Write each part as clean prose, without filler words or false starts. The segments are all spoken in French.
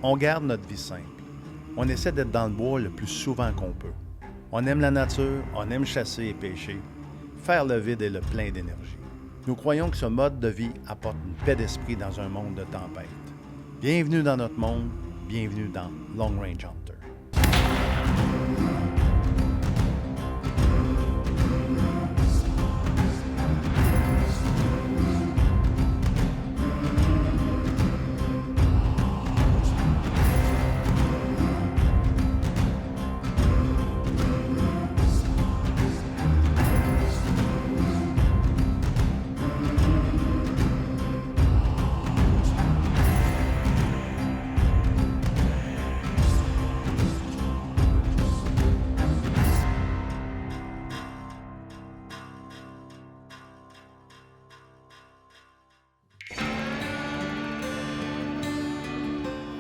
On garde notre vie simple. On essaie d'être dans le bois le plus souvent qu'on peut. On aime la nature, on aime chasser et pêcher, faire le vide et le plein d'énergie. Nous croyons que ce mode de vie apporte une paix d'esprit dans un monde de tempête. Bienvenue dans notre monde, bienvenue dans Long Range Hunter.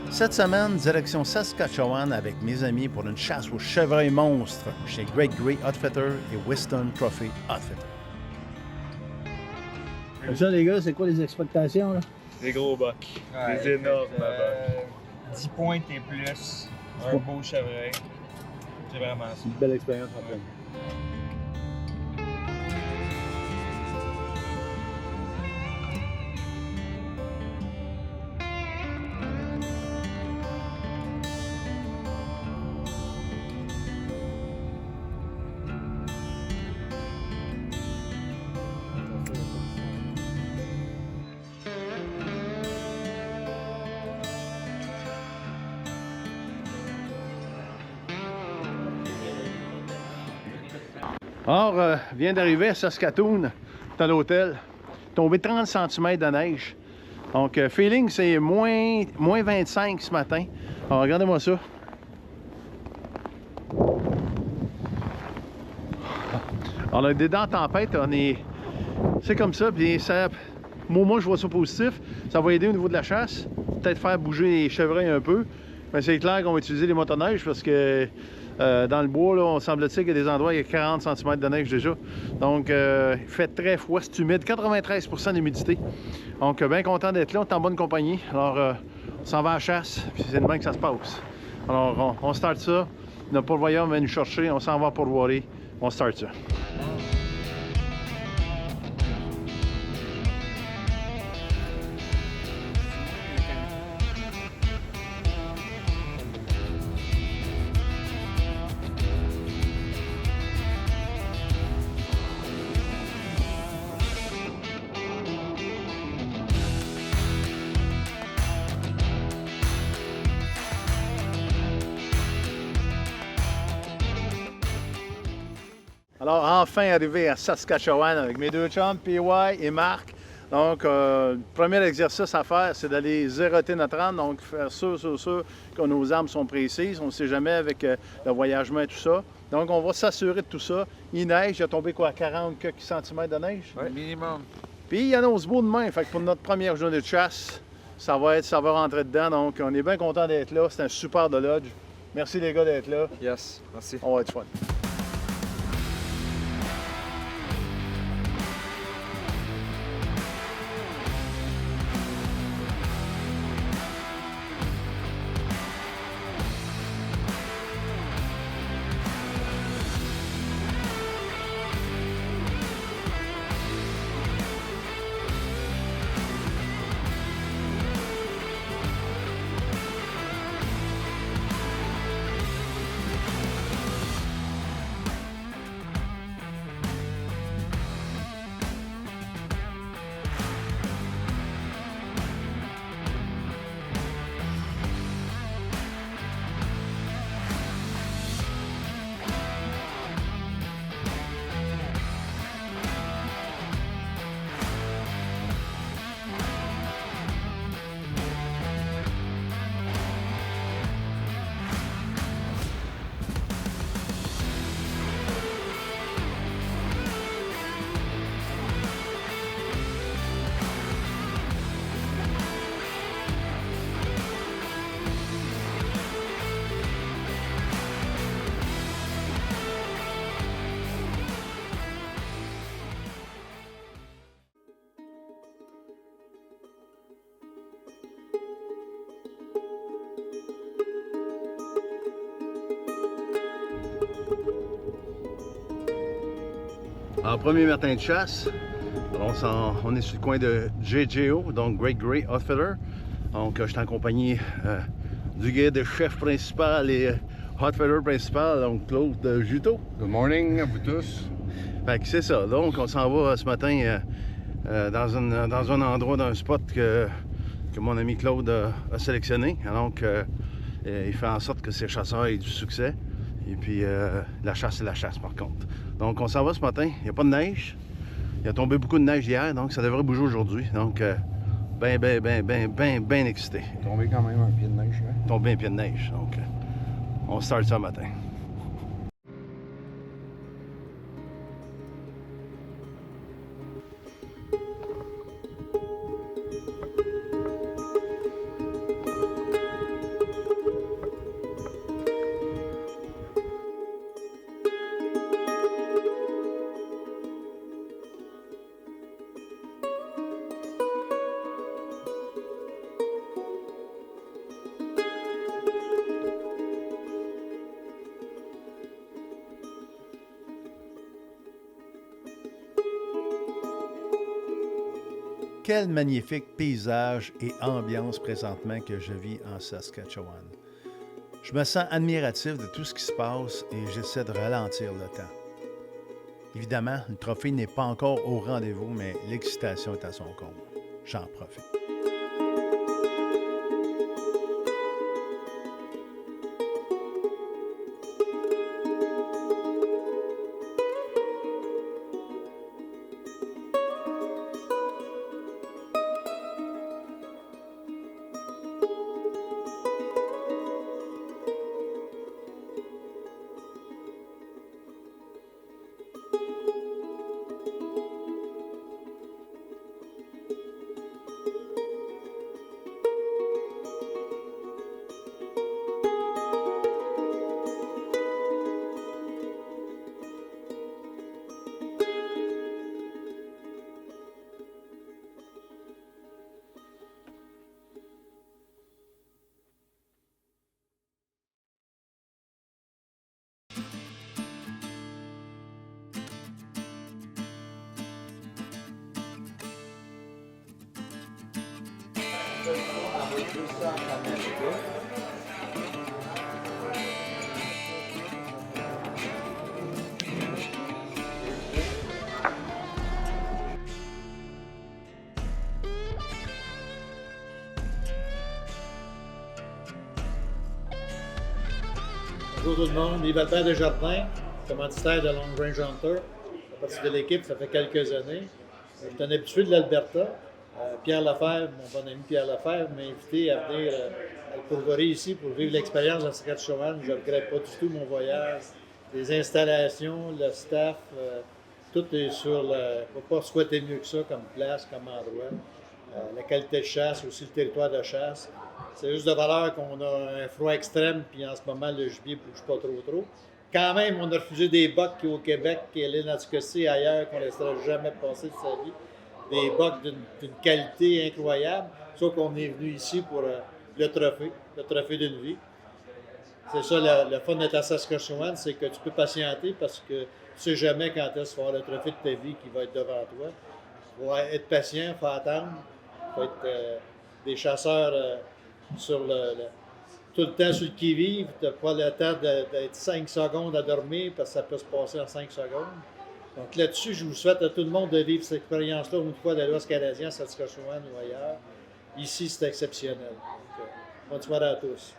Cette semaine, direction Saskatchewan avec mes amis pour une chasse aux chevreuils monstres chez Great Grey Outfitter et Weston Trophy Outfitter. Ça, les gars, c'est quoi les expectations, là? Des gros bucks. Ouais, des énormes écoute, bucks. 10 points et plus, un beau chevreuil. C'est vraiment ça. C'est une belle expérience, en fait. Alors, vient d'arriver à Saskatoon, à l'hôtel, tombé 30 cm de neige. Donc, feeling, c'est moins 25 ce matin. Alors, regardez-moi ça. Alors, on a des dents en tempête, c'est comme ça, puis ça... Moi, je vois ça positif. Ça va aider au niveau de la chasse, peut-être faire bouger les chevreuils un peu. Mais c'est clair qu'on va utiliser les motoneiges parce que dans le bois, là, on semble-t-il qu'il y a des endroits où il y a 40 cm de neige déjà. Donc, il fait très froid, c'est humide, 93 % d'humidité. Donc, bien content d'être là, on est en bonne compagnie. Alors, on s'en va à la chasse, puis c'est de même que ça se passe. Alors, on start ça. Notre pourvoyeur va nous chercher, on s'en va pour pourvoirer. On start ça. Alors, enfin arrivé à Saskatchewan avec mes deux chums, PY et Marc. Donc, le premier exercice à faire, c'est d'aller zéroter notre âne, donc faire sûr que nos armes sont précises. On ne sait jamais avec le voyagement et tout ça. Donc, on va s'assurer de tout ça. Il neige, il a tombé quoi, 40 quelques centimètres de neige? Ouais. Minimum. Puis, il annonce beau demain. Fait que pour notre première journée de chasse, ça va rentrer dedans. Donc, on est bien content d'être là. C'est un super de lodge. Merci les gars d'être là. Yes, merci. On va être fun. Alors, premier matin de chasse. Alors, on est sur le coin de JJO, donc Great Gray Outfitter. Donc, je suis en compagnie du guide chef principal et Outfitter principal, donc Claude Juteau. Good morning à vous tous. Fait que c'est ça. Donc, on s'en va ce matin dans un endroit, dans un spot que mon ami Claude a sélectionné. Donc, il fait en sorte que ses chasseurs aient du succès. Et puis, la chasse, c'est la chasse, par contre. Donc, on s'en va ce matin. Il n'y a pas de neige. Il a tombé beaucoup de neige hier, donc ça devrait bouger aujourd'hui. Donc, ben excité. Tombé quand même un pied de neige. Hein? Tombé un pied de neige. Donc, on start ça matin. Quel magnifique paysage et ambiance présentement que je vis en Saskatchewan. Je me sens admiratif de tout ce qui se passe et j'essaie de ralentir le temps. Évidemment, le trophée n'est pas encore au rendez-vous, mais l'excitation est à son comble. J'en profite. Bonjour tout le monde, Yves Albert Desjardins, commanditaire de Long Range Hunter. Je fais partie de l'équipe, ça fait quelques années. Je suis un habitué de l'Alberta. Pierre Lafèvre, mon bon ami Pierre Lafèvre, m'a invité à venir à Courvorie ici pour vivre l'expérience de Saskatchewan. Je ne regrette pas du tout mon voyage. Les installations, le staff, tout est sur le... On ne peut pas souhaiter mieux que ça comme place, comme endroit. La qualité de chasse, aussi le territoire de chasse. C'est juste de valeur qu'on a un froid extrême, puis en ce moment, le gibier ne bouge pas trop. Quand même, on a refusé des bocs qui au Québec, qui est l'Inatikosi ailleurs, qu'on ne laisserait jamais passer de sa vie. Des bocs d'une qualité incroyable. Sauf qu'on est venu ici pour le trophée d'une vie. C'est ça, le fun d'être à Saskatchewan, c'est que tu peux patienter parce que tu ne sais jamais quand est-ce que tu vas avoir le trophée de ta vie qui va être devant toi. Il faut être patient, il faut attendre. Il faut être des chasseurs sur tout le temps sur le qui-vive. Tu n'as pas le temps d'être 5 secondes à dormir parce que ça peut se passer en 5 secondes. Donc là-dessus, je vous souhaite à tout le monde de vivre cette expérience-là une fois de l'Ouest canadien, Saskatchewan ou ailleurs. Ici, c'est exceptionnel. Donc, bonne soirée à tous.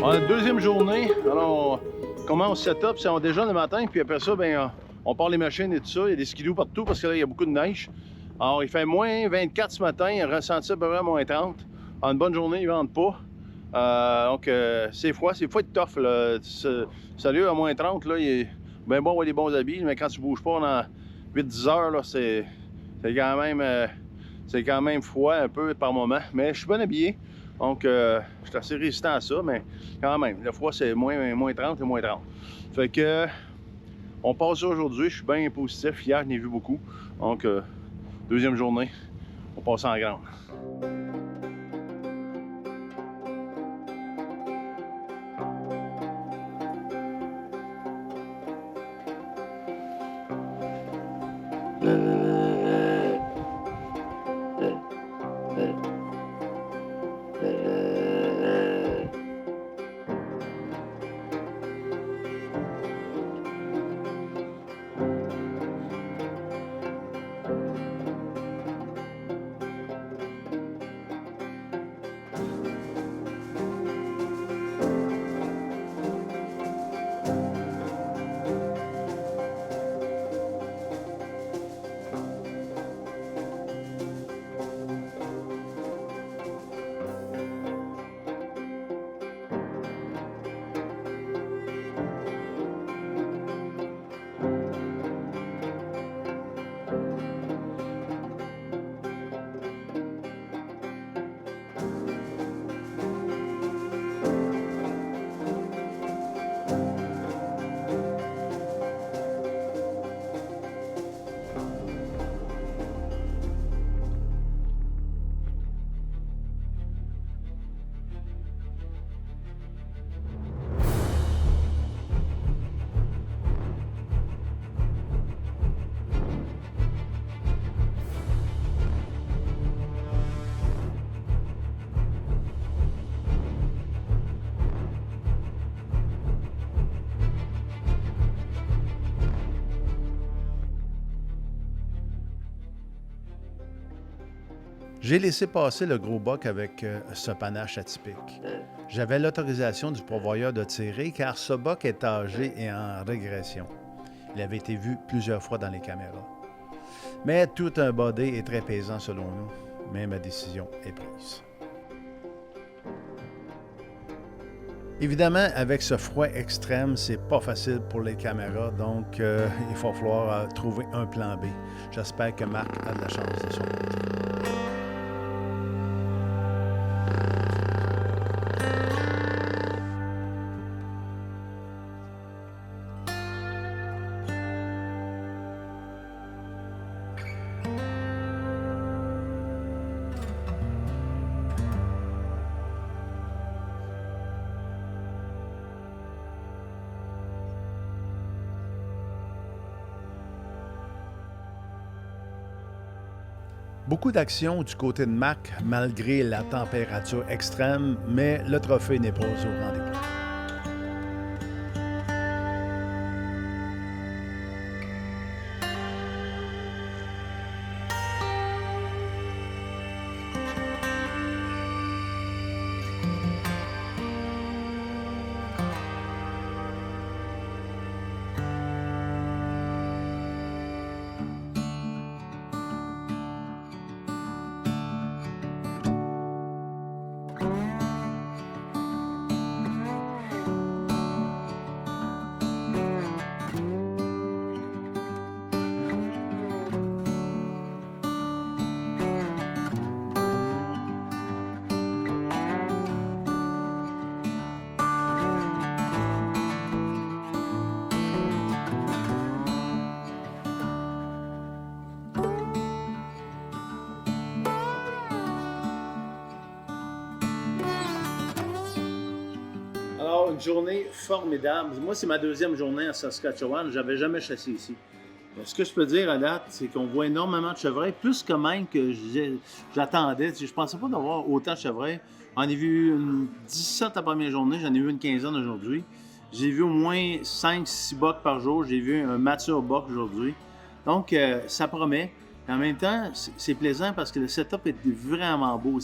On a la deuxième journée, alors on commence setup, c'est on déjeune le matin, puis après ça, ben, on part les machines et tout ça, il y a des skidoo partout parce que là, il y a beaucoup de neige. Alors, il fait moins 24 ce matin, il a ressenti à peu près moins 30. En une bonne journée, il ne rentre pas. Donc, c'est froid être tough, là. Salut, à moins 30, là, il est bien bon avoir des bons habits, mais quand tu bouges pas pendant 8-10 heures, là, c'est quand même froid un peu par moment. Mais je suis bien habillé. Donc, je suis assez résistant à ça, mais quand même, le froid, c'est moins 30 et moins 30. Fait que, on passe ça aujourd'hui. Je suis bien positif. Hier, je n'ai vu beaucoup. Donc, deuxième journée, on passe en grande. J'ai laissé passer le gros boc avec ce panache atypique. J'avais l'autorisation du pourvoyeur de tirer car ce boc est âgé et en régression. Il avait été vu plusieurs fois dans les caméras. Mais tout un body est très pesant selon nous, mais ma décision est prise. Évidemment, avec ce froid extrême, c'est pas facile pour les caméras, donc il va falloir trouver un plan B. J'espère que Marc a de la chance de son côté. Beaucoup d'actions du côté de Mac malgré la température extrême, mais le trophée n'est pas au rendez-vous. Alors, une journée formidable. Moi, c'est ma deuxième journée en Saskatchewan. Je n'avais jamais chassé ici. Ce que je peux dire à date, c'est qu'on voit énormément de chevreuils, plus que même que j'attendais. Je ne pensais pas d'avoir autant de chevreuils. J'en ai vu 17 la première journée, j'en ai vu une quinzaine aujourd'hui. J'ai vu au moins 5-6 bocs par jour. J'ai vu un mature boc aujourd'hui. Donc, ça promet. En même temps, c'est plaisant parce que le setup est vraiment beau.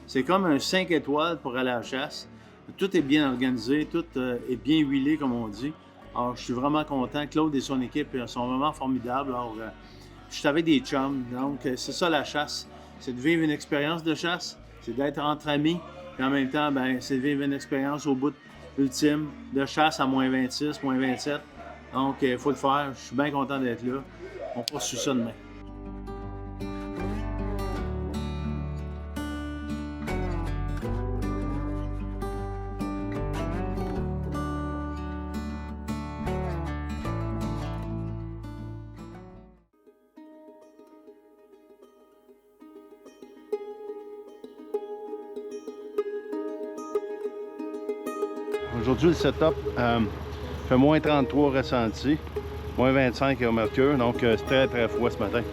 C'est comme un 5 étoiles pour aller à la chasse. Tout est bien organisé, tout est bien huilé, comme on dit. Alors, je suis vraiment content. Claude et son équipe sont vraiment formidables. Alors, je suis avec des chums. Donc, c'est ça la chasse. C'est de vivre une expérience de chasse. C'est d'être entre amis. Et en même temps, c'est de vivre une expérience au bout ultime de chasse à moins 26, moins 27. Donc, il faut le faire. Je suis bien content d'être là. On poursuit ça demain. Aujourd'hui, le setup fait moins 33 ressenti, moins 25 au mercure, donc c'est très très froid ce matin.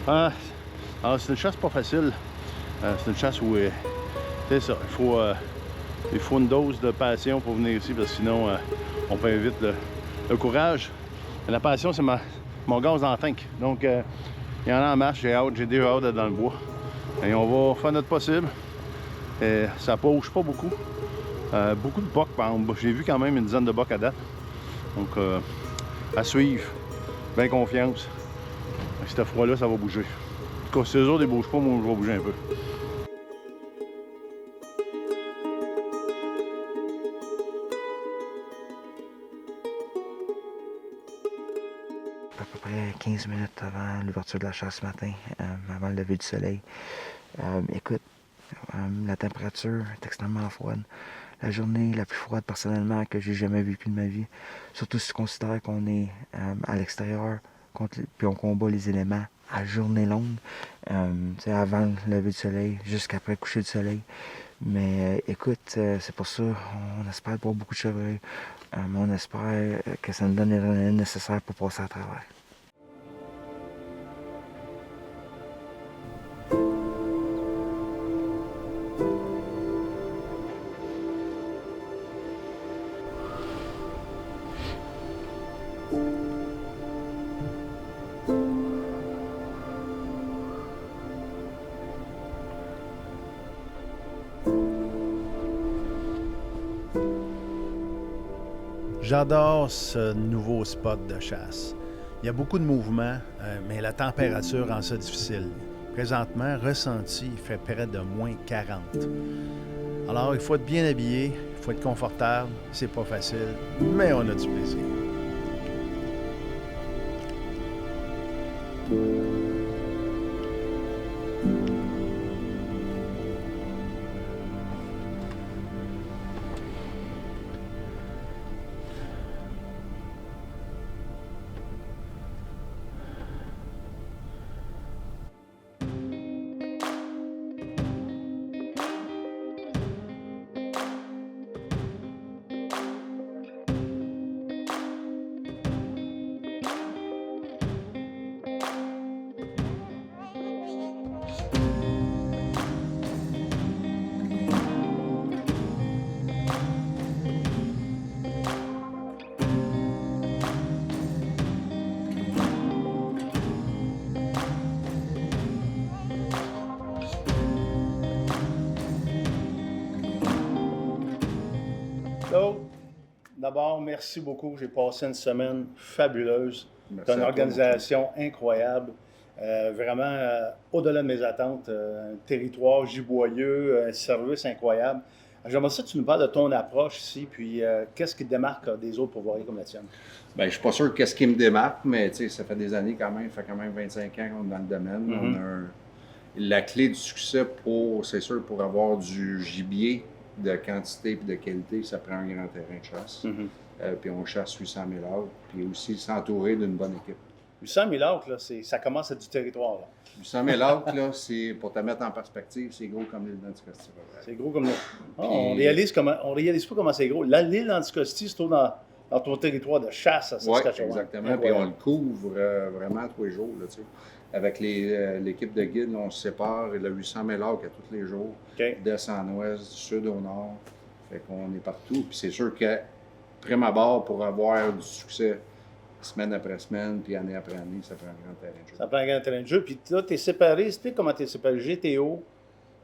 Alors c'est une chasse pas facile. C'est une chasse où c'est ça, il faut une dose de passion pour venir ici, parce que sinon on perd vite le courage. La passion, c'est mon gaz dans le tank. Donc il y en a en masse, j'ai déjà hâte d'être dans le bois. Et on va faire notre possible. Et ça bouge pas beaucoup. Beaucoup de bocs, par exemple. J'ai vu quand même une dizaine de bocs à date. Donc, à suivre. Bien confiance. Avec ce froid-là, ça va bouger. En tout cas, si eux autres ne bougent pas, moi, je vais bouger un peu. À peu près 15 minutes avant l'ouverture de la chasse ce matin, avant le lever du soleil. Écoute, la température est extrêmement froide. La journée la plus froide personnellement que j'ai jamais vécue de ma vie. Surtout si tu considères qu'on est à l'extérieur, puis on combat les éléments à journée longue, avant le lever du soleil, jusqu'après le coucher du soleil. Mais écoute, c'est pour ça, on espère voir beaucoup de chevreuils. On espère que ça nous donne l'adrénaline nécessaire pour passer à travers. J'adore ce nouveau spot de chasse. Il y a beaucoup de mouvements, mais la température rend ça difficile. Présentement, ressenti, il fait près de moins 40. Alors, il faut être bien habillé, il faut être confortable, c'est pas facile, mais on a du plaisir. Donc, d'abord, merci beaucoup. J'ai passé une semaine fabuleuse. C'est une organisation incroyable. Vraiment, au-delà de mes attentes, un territoire giboyeux, un service incroyable. J'aimerais ça que tu nous parles de ton approche ici, puis qu'est-ce qui te démarque des autres pourvoyers comme la tienne? Bien, je ne suis pas sûr qu'est-ce qui me démarque, mais ça fait des années quand même, ça fait quand même 25 ans qu'on est dans le domaine. Mm-hmm. On a la clé du succès, c'est sûr, pour avoir du gibier de quantité et de qualité, ça prend un grand terrain de chasse. Mm-hmm. Puis on chasse 800 000 acres, puis aussi s'entourer d'une bonne équipe. 800 000 acres, là, ça commence à être du territoire. Là. 800 000 acres, là, c'est, pour te mettre en perspective, c'est gros comme l'île d'Anticosti. C'est gros comme... on réalise pas comment c'est gros. L'île d'Anticosti, c'est dans ton territoire de chasse à Saskatchewan. Oui, exactement. Puis on le couvre vraiment tous les jours. Là, avec l'équipe de guides, là, on se sépare. Il a 800 000 acres à tous les jours. Okay. D'est en ouest, du sud au nord. Fait qu'on est partout. Puis c'est sûr que, prime abord, pour avoir du succès, semaine après semaine, puis année après année, ça prend un grand terrain de jeu. Ça prend un grand terrain de jeu. Puis là, tu es séparé. Explique comment tu es séparé. GTO,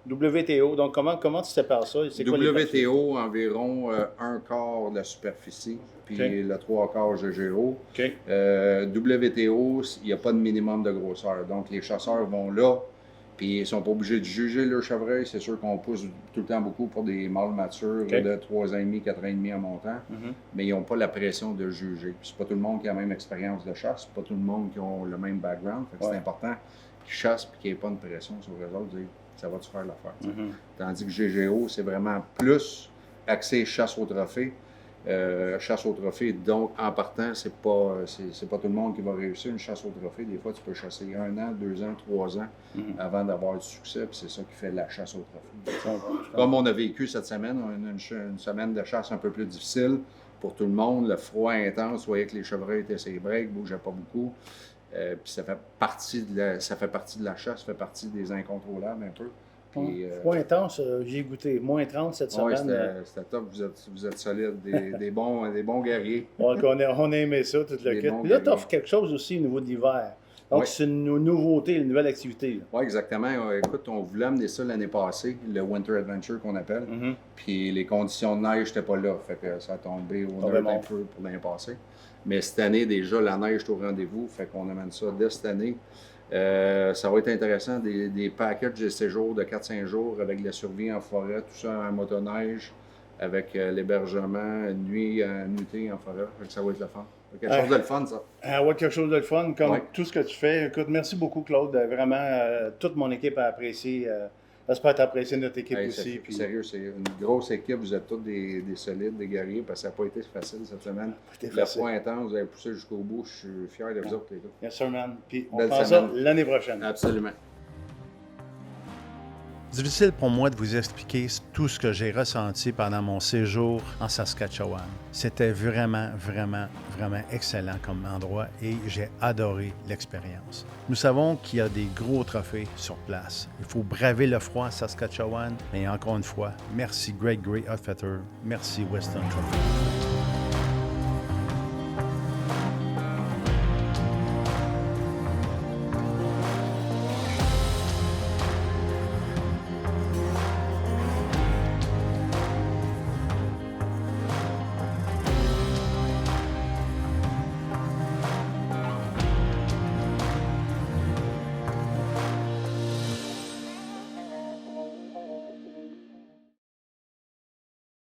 WTO. Donc, comment tu sépares ça? C'est quoi WTO, environ un quart de la superficie, puis le trois quarts GGO. Okay. WTO, il n'y a pas de minimum de grosseur. Donc, les chasseurs vont là, puis ils ne sont pas obligés de juger leur chevreuil. C'est sûr qu'on pousse tout le temps beaucoup pour des mâles matures de 3 ans et demi, 4 ans et demi en montant, mais ils n'ont pas la pression de juger. Puis c'est pas tout le monde qui a la même expérience de chasse, c'est pas tout le monde qui a le même background. Fait que c'est important qu'ils chassent et qu'il n'y ait pas de pression sur eux autres, dire ça va-tu faire l'affaire. Tandis que GGO, c'est vraiment plus axé chasse au trophée. chasse au trophée. Donc, en partant, c'est pas tout le monde qui va réussir une chasse au trophée. Des fois, tu peux chasser 1 an, 2 ans, 3 ans avant d'avoir du succès. Puis c'est ça qui fait la chasse au trophée. Comme on a vécu cette semaine, on a une semaine de chasse un peu plus difficile pour tout le monde. Le froid intense, vous voyez que les chevreuils étaient sur les breaks, ne bougeaient pas beaucoup. Puis ça fait partie de la chasse, ça fait partie des incontrôlables un peu. Puis, Froid intense, j'ai goûté. Moins 30 cette oui, semaine. c'était top. Vous êtes solides, des bons guerriers. Donc, on a aimé ça, tout le Des kit. bons Puis là, tu guerriers. offres quelque chose aussi au niveau de l'hiver. Donc, Oui. c'est une nouveauté, une nouvelle activité. Oui, exactement. Écoute, on voulait amener ça l'année passée, le Winter Adventure qu'on appelle. Puis les conditions de neige n'étaient pas là. Fait que ça a tombé au nord un peu pour l'année passée. Mais cette année, déjà, la neige est au rendez-vous. Fait qu'on amène ça dès cette année. Ça va être intéressant, des packages de séjour de 4-5 jours avec la survie en forêt, tout ça en motoneige, avec l'hébergement, nuit en forêt. Fait que ça va être le fun. Quelque chose de le fun, ça. Ouais, quelque chose de le fun, comme Ouais. tout ce que tu fais. Écoute, merci beaucoup, Claude. Vraiment, toute mon équipe a apprécié. J'espère que tu as apprécié notre équipe Hey, aussi. Puis, sérieux, c'est une grosse équipe. Vous êtes tous des solides, des guerriers, parce que ça n'a pas été facile cette semaine. été Le facile. froid intense, vous avez poussé jusqu'au bout. Je suis fier de vous autres, les gars. Yes, sir, man. Puis, on Belle fera ça semaine. l'année prochaine. Absolument. Difficile pour moi de vous expliquer tout ce que j'ai ressenti pendant mon séjour en Saskatchewan. C'était vraiment, vraiment, vraiment excellent comme endroit et j'ai adoré l'expérience. Nous savons qu'il y a des gros trophées sur place. Il faut braver le froid à Saskatchewan. Mais encore une fois, merci Great Grey Outfitter, merci Western Trophy.